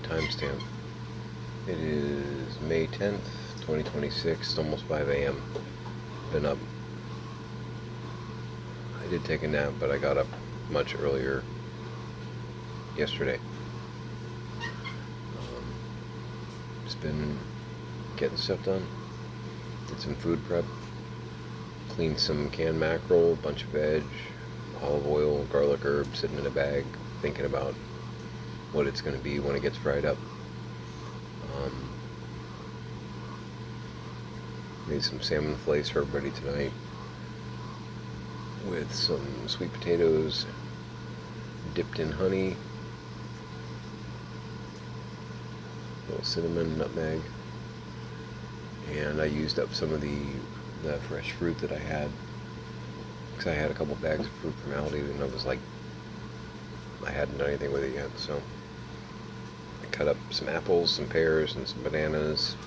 timestamp. It is May 10th, 2026. It's almost 5 a.m. Been up. I did take a nap, but I got up much earlier yesterday. Just been getting stuff done. Did some food prep. Cleaned some canned mackerel, a bunch of veg, olive oil, garlic herbs sitting in a bag, thinking about what it's going to be when it gets fried up. Made some salmon fillets for everybody tonight with some sweet potatoes dipped in honey, a little cinnamon, nutmeg, and I used up some of the fresh fruit that I had, because I had a couple bags of fruit from Aldi and I was like, I hadn't done anything with it yet, so I cut up some apples, some pears, and some bananas,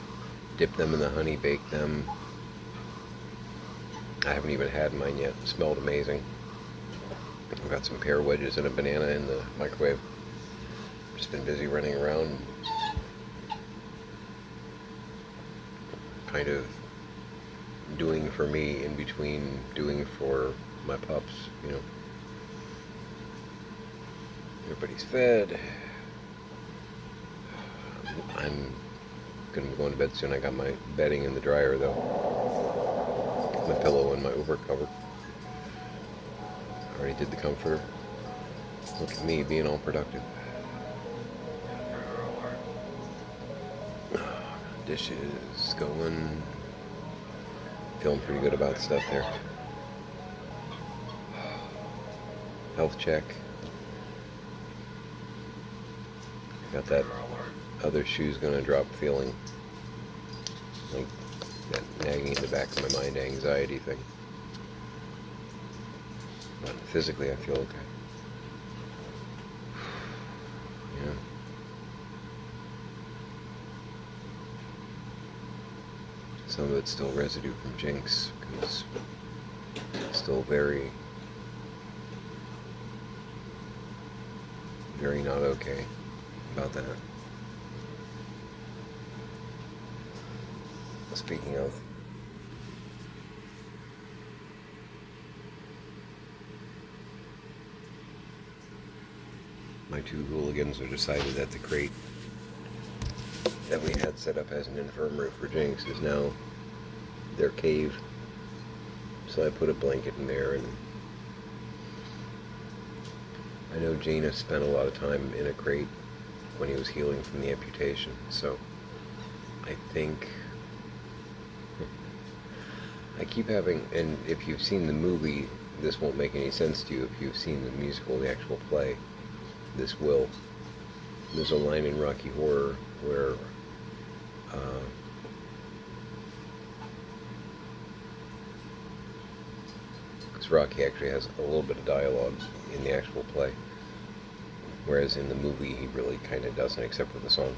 dipped them in the honey, baked them. I haven't even had mine yet. It smelled amazing. I've got some pear wedges and a banana in the microwave. Just been busy running around, kind of doing for me in between doing for my pups, you know. Everybody's fed. I'm gonna be going to bed soon. I got my bedding in the dryer though. My pillow and my over cover. I already did the comforter. Look at me being all productive. Dishes going. Feeling pretty good about stuff there. Health check. Got that other shoe's gonna drop feeling. Like that nagging in the back of my mind anxiety thing. But physically I feel okay. Yeah. Some of it's still residue from Jinx, because it's still very, very not okay about that. Speaking of, my two hooligans have decided that the crate that we had set up as an infirmary for Jinx is now their cave. So I put a blanket in there, and I know Jaina spent a lot of time in a crate when he was healing from the amputation, so I think I keep having, and if you've seen the movie, this won't make any sense to you. If you've seen the musical, the actual play, this will. There's a line in Rocky Horror where because Rocky actually has a little bit of dialogue in the actual play, whereas in the movie he really kind of doesn't, except for the song.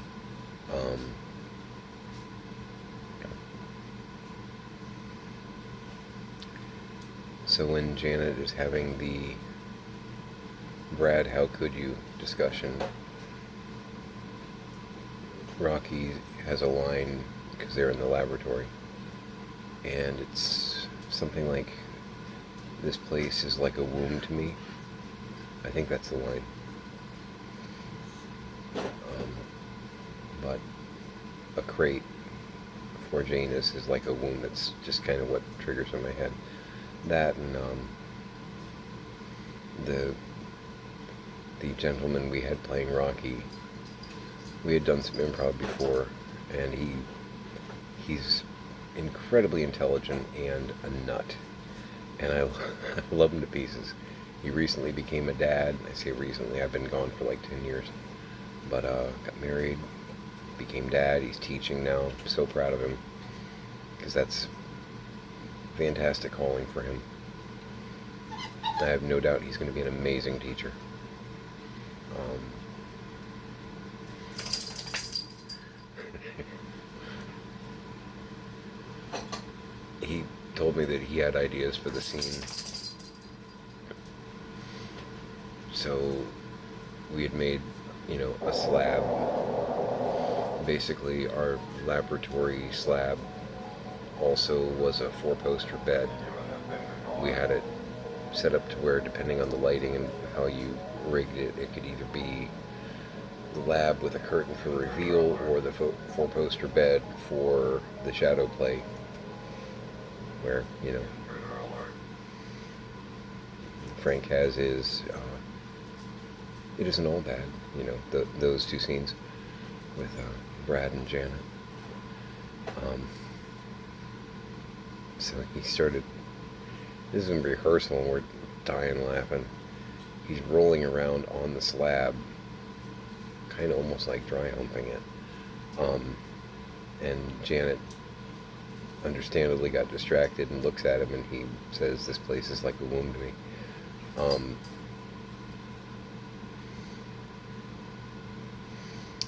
So when Janet is having the Brad, how could you discussion, Rocky has a line, because they're in the laboratory, and it's something like, this place is like a womb to me. I think that's the line. But a crate for Janus is like a womb. That's just kind of what triggers in my head. That and the gentleman we had playing Rocky, we had done some improv before, and he's incredibly intelligent and a nut, and I love him to pieces. He recently became a dad. I say recently, I've been gone for like 10 years, but got married, became dad. He's teaching now. I'm so proud of him, because that's fantastic calling for him. I have no doubt he's going to be an amazing teacher. He told me that he had ideas for the scene. So we had made a slab. Basically, our laboratory slab also was a four-poster bed. We had it set up to where, depending on the lighting and how you rigged it, it could either be the lab with a curtain for reveal or the four-poster bed for the shadow play, where, Frank has his, it isn't all bad, those two scenes with Brad and Janet. So he started, this is in rehearsal and we're dying laughing. He's rolling around on the slab, kind of almost like dry humping it. And Janet understandably got distracted and looks at him and he says, "This place is like a womb to me."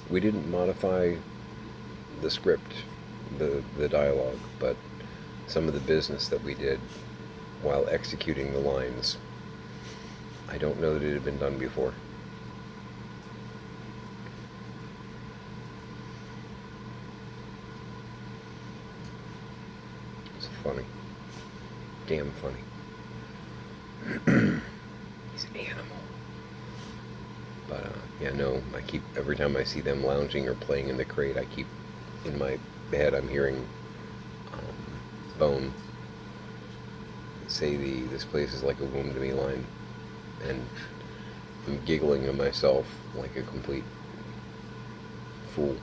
We didn't modify the script, the dialogue, but some of the business that we did while executing the lines, I don't know that it had been done before. It's funny. Damn funny. He's an animal. But, yeah, no, every time I see them lounging or playing in the crate, I keep, in my head, I'm hearing Bone say "this place is like a womb to me" line, and I'm giggling to myself like a complete fool,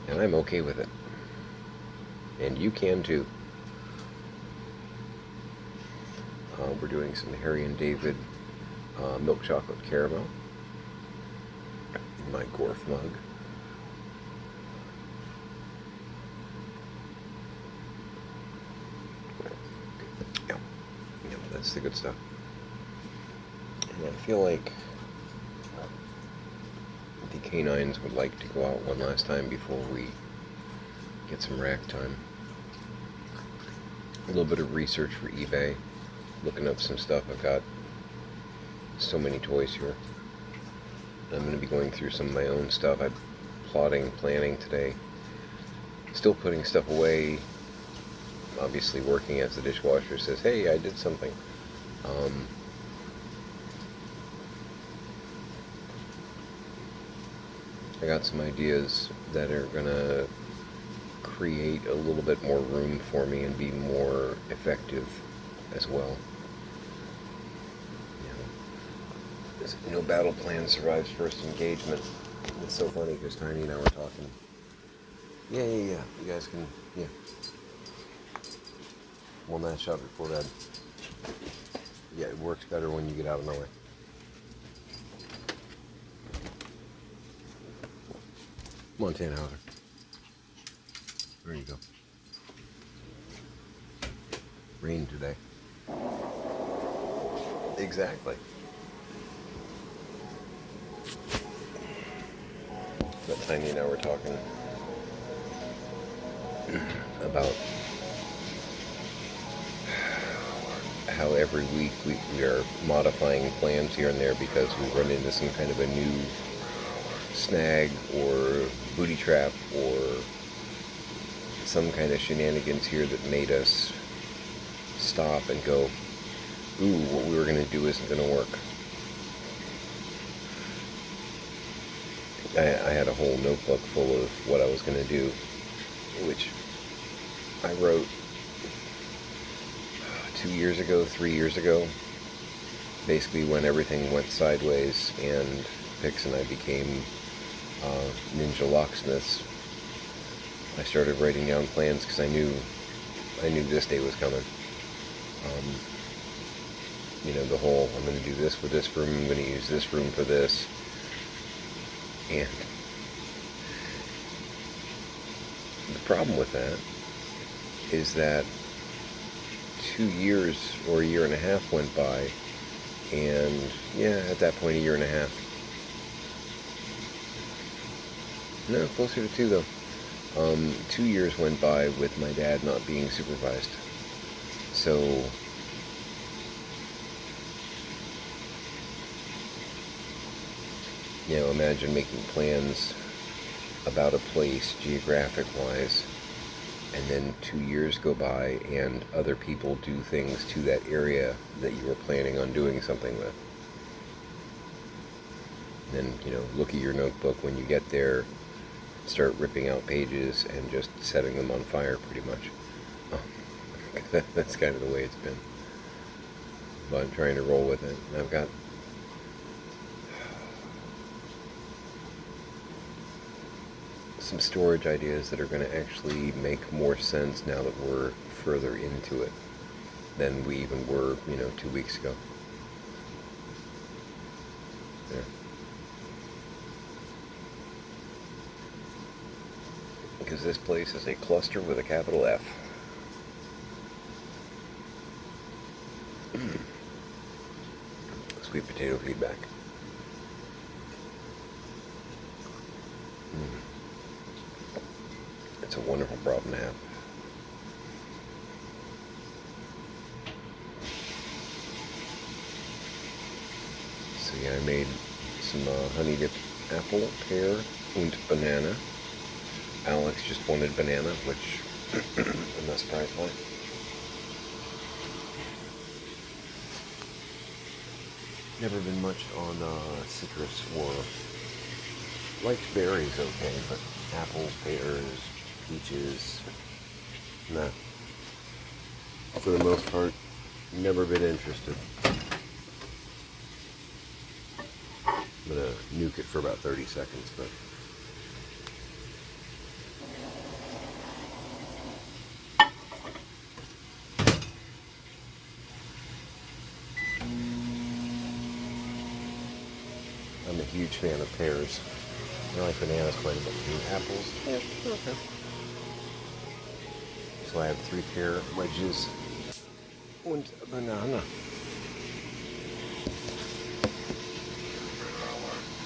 and I'm okay with it, and you can too. We're doing some Harry and David milk chocolate caramel in my Gorf mug. Yeah, that's the good stuff. And I feel like the canines would like to go out one last time before we get some rack time. A little bit of research for eBay, looking up some stuff. I've got so many toys here. I'm going to be going through some of my own stuff. I'm planning today. Still putting stuff away. Obviously working as the dishwasher says, "Hey, I did something." I got some ideas that are going to create a little bit more room for me and be more effective as well. No battle plan survives first engagement. It's so funny because Tiny and I were talking. Yeah. You guys can, one last shot before bed. Yeah, it works better when you get out of my way. Montana Hauser. There you go. Rain today. Exactly. But Tiny and I were talking about how every week we are modifying plans here and there because we run into some kind of a new snag or booty trap or some kind of shenanigans here that made us stop and go, "Ooh, what we were going to do isn't going to work." I had a whole notebook full of what I was going to do, which I wrote 2 years ago, 3 years ago, basically when everything went sideways and Pix and I became ninja locksmiths. I started writing down plans because I knew this day was coming. The whole, I'm going to do this with this room, I'm going to use this room for this. And the problem with that is that 2 years or a year and a half went by, and at that point, a year and a half. No, closer to 2 though. 2 years went by with my dad not being supervised. So Imagine making plans about a place geographic-wise, and then 2 years go by and other people do things to that area that you were planning on doing something with. Then, look at your notebook when you get there, start ripping out pages and just setting them on fire, pretty much. Oh, that's kind of the way it's been. But I'm trying to roll with it. And I've got some storage ideas that are going to actually make more sense now that we're further into it than we even were, 2 weeks ago. Yeah. Because this place is a cluster with a capital F. Sweet potato feedback. It's a wonderful problem to have. So yeah, I made some honey dipped apple, pear, and banana. Alex just wanted banana, which I'm not surprised by. Never been much on citrus, or liked berries okay, but apples, pears, peaches, nah. For the most part, never been interested. I'm gonna nuke it for about 30 seconds, but I'm a huge fan of pears. I like bananas quite a bit. And apples, yeah, okay. So I have 3 pear wedges and a banana.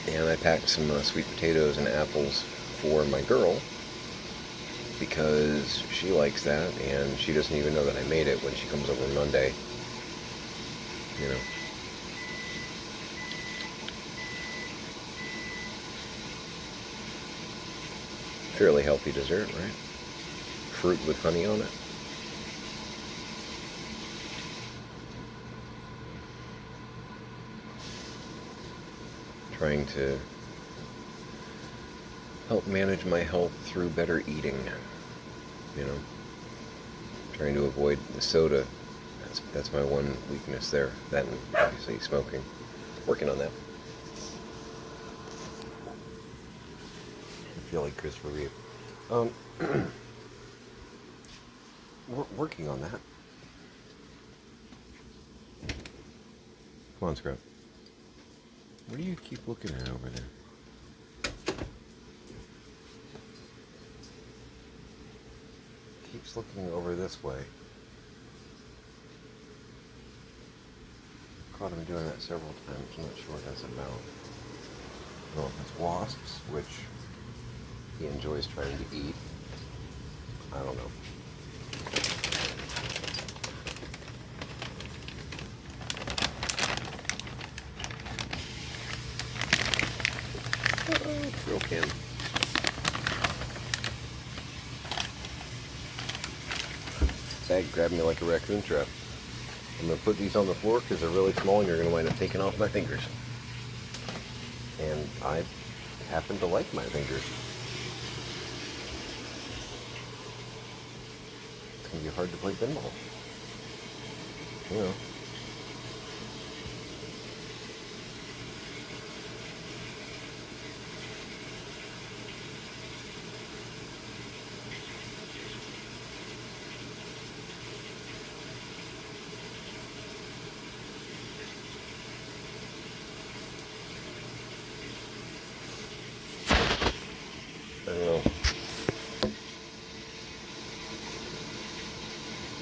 And I packed some sweet potatoes and apples for my girl because she likes that, and she doesn't even know that I made it when she comes over Monday. Fairly healthy dessert, right? Fruit with honey on it. Trying to help manage my health through better eating. Trying to avoid the soda. That's my one weakness there. That and obviously smoking. Working on that. I feel like Christopher Reeve. Working on that. Come on, Scrub. What do you keep looking at over there? Keeps looking over this way. Caught him doing that several times. I'm not sure what that's about. I don't know if it's wasps, which he enjoys trying to eat. I don't know. Real can. Bag grabbed me like a raccoon trap. I'm going to put these on the floor because they're really small and you're going to wind up taking off my fingers. And I happen to like my fingers. It's going to be hard to play pinball. I don't know.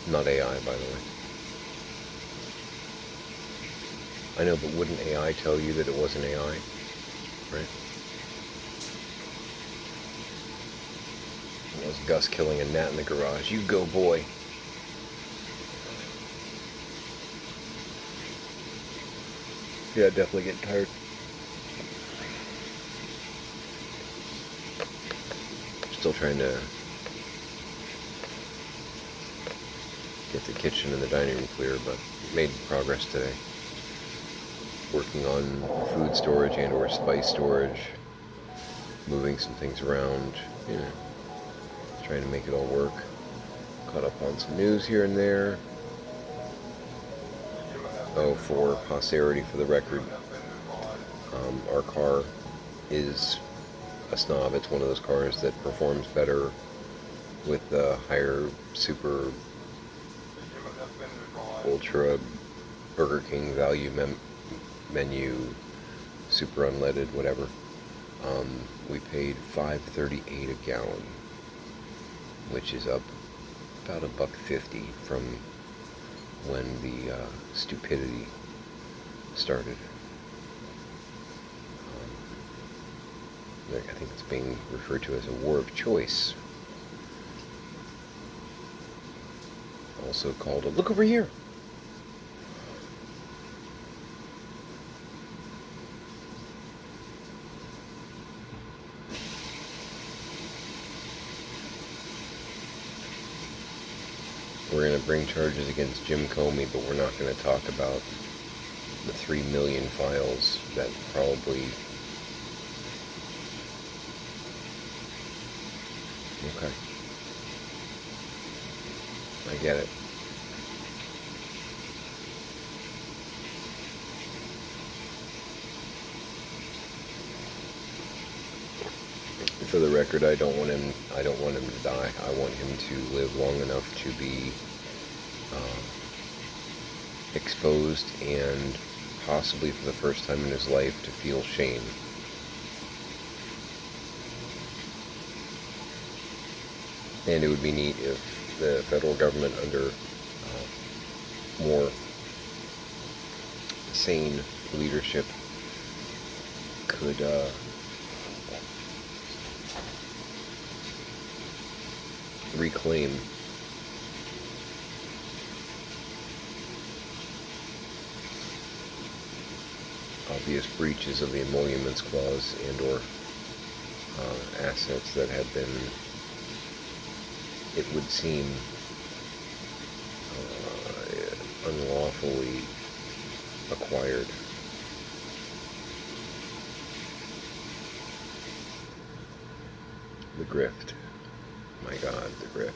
Not AI, by the way. I know, but wouldn't AI tell you that it wasn't AI? Right? It was Gus killing a gnat in the garage. You go, boy. Yeah, definitely getting tired. Still trying to get the kitchen and the dining room clear, but made progress today. Working on food storage and or spice storage, moving some things around, trying to make it all work. Caught up on some news here and there. Oh, for posterity, for the record, our car is a snob. It's one of those cars that performs better with the higher super ultra Burger King value menu, super unleaded, whatever. We paid $5.38 a gallon, which is up about $1.50 from when the stupidity started. I think it's being referred to as a war of choice. Also called a look over here. We're going to bring charges against Jim Comey, but we're not going to talk about the 3 million files that probably... Okay. I get it. For the record, I don't want him to die. I want him to live long enough to be exposed and possibly for the first time in his life to feel shame. And it would be neat if the federal government, under more sane leadership, could reclaim obvious breaches of the emoluments clause and or assets that have been, it would seem, unlawfully acquired. The grift. My God, the grift.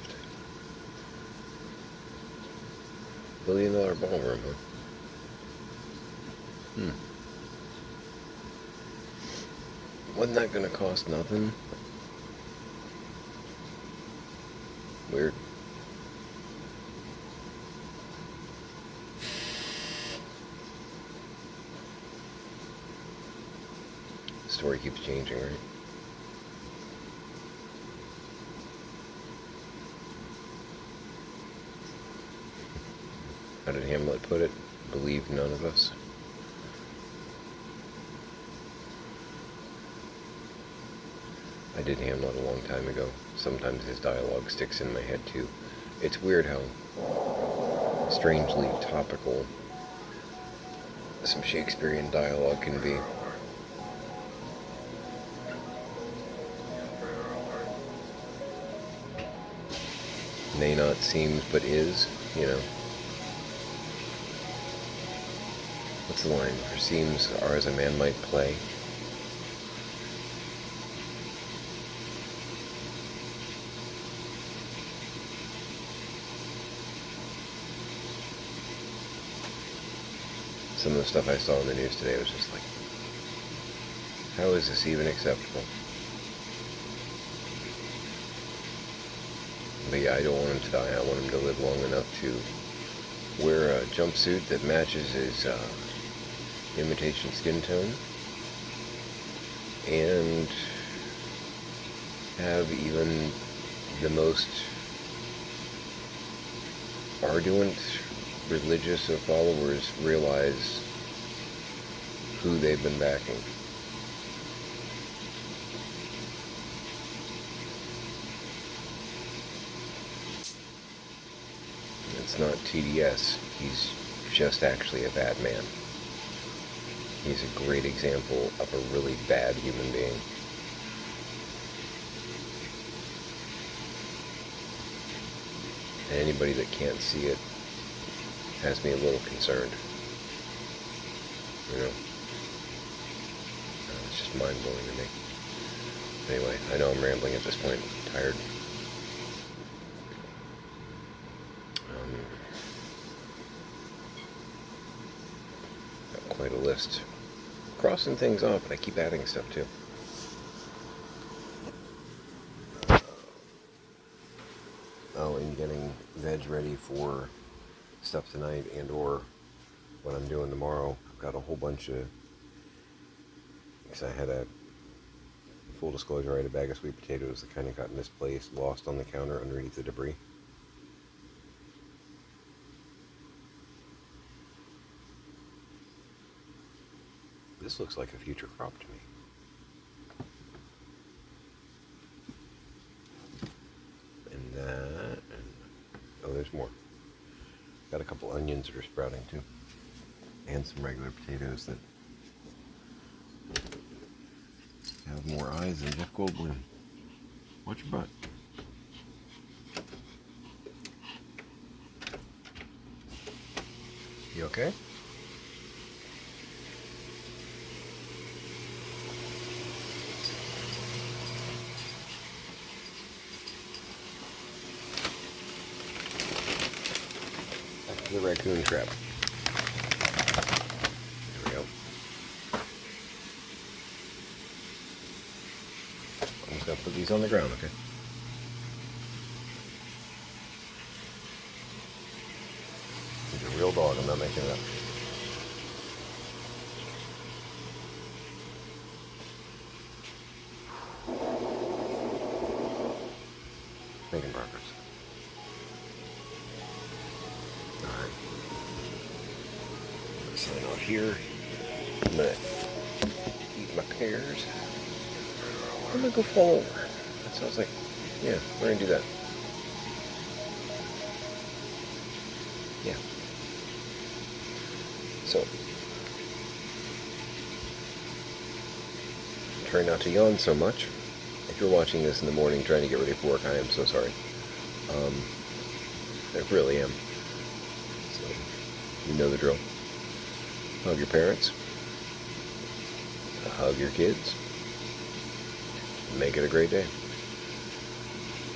$1 billion ballroom, huh? Wasn't that gonna cost nothing? Weird. The story keeps changing, right? How did Hamlet put it? Believe none of us. I did Hamlet a long time ago. Sometimes his dialogue sticks in my head too. It's weird how strangely topical some Shakespearean dialogue can be. May not seems but is, What's the line? For seems are as a man might play. Some of the stuff I saw in the news today was just like, how is this even acceptable? But yeah, I don't want him to die. I want him to live long enough to wear a jumpsuit that matches his imitation skin tone and have even the most ardent religious of followers realize who they've been backing. It's not TDS. He's just actually a bad man. He's a great example of a really bad human being. And anybody that can't see it has me a little concerned. You know, it's just mind-blowing to me. Anyway, I know I'm rambling at this point. I'm tired. Got quite a list. Crossing things off, but I keep adding stuff too. Oh, and getting veg ready for stuff tonight and or what I'm doing tomorrow. I've got a whole bunch of, because I had a, full disclosure, I had a bag of sweet potatoes that kind of got misplaced, lost on the counter underneath the debris. This looks like a future crop to me. And that, and, oh, there's more. Got a couple onions that are sprouting too. And some regular potatoes that have more eyes than Jeff Goldblum. Watch your butt. You okay? Back to the raccoon trap. There we go. I'm just gonna put these on the ground, okay? He's a real dog, I'm not making it up. Making progress. Alright. Sign off here. I'm gonna eat my pears. I'm gonna go fall over. That sounds like, yeah, we're gonna do that. Yeah. So, try not to yawn so much. If you're watching this in the morning trying to get ready for work, I am so sorry. I really am. So, you know the drill. Hug your parents. Hug your kids. Make it a great day.